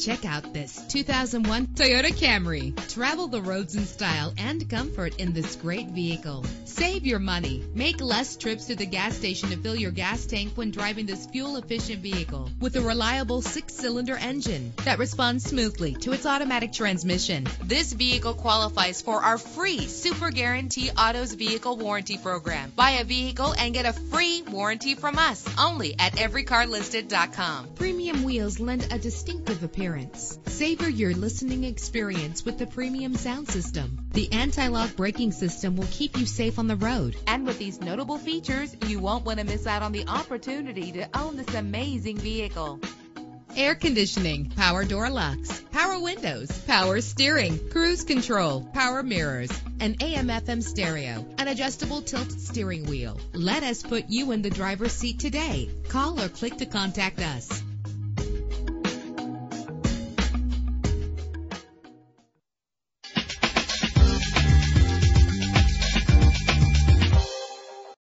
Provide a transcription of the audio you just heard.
Check out this 2001 Toyota Camry. Travel the roads in style and comfort in this great vehicle. Save your money. Make less trips to the gas station to fill your gas tank when driving this fuel-efficient vehicle. With a reliable 6-cylinder engine that responds smoothly to its automatic transmission. This vehicle qualifies for our free Super Guarantee Autos Vehicle Warranty Program. Buy a vehicle and get a free warranty from us only at everycarlisted.com. Premium wheels lend a distinctive appearance. Savor your listening experience with the premium sound system. The anti-lock braking system will keep you safe on the road. And with these notable features, you won't want to miss out on the opportunity to own this amazing vehicle. Air conditioning, power door locks, power windows, power steering, cruise control, power mirrors, an AM/FM stereo, an adjustable tilt steering wheel. Let us put you in the driver's seat today. Call or click to contact us.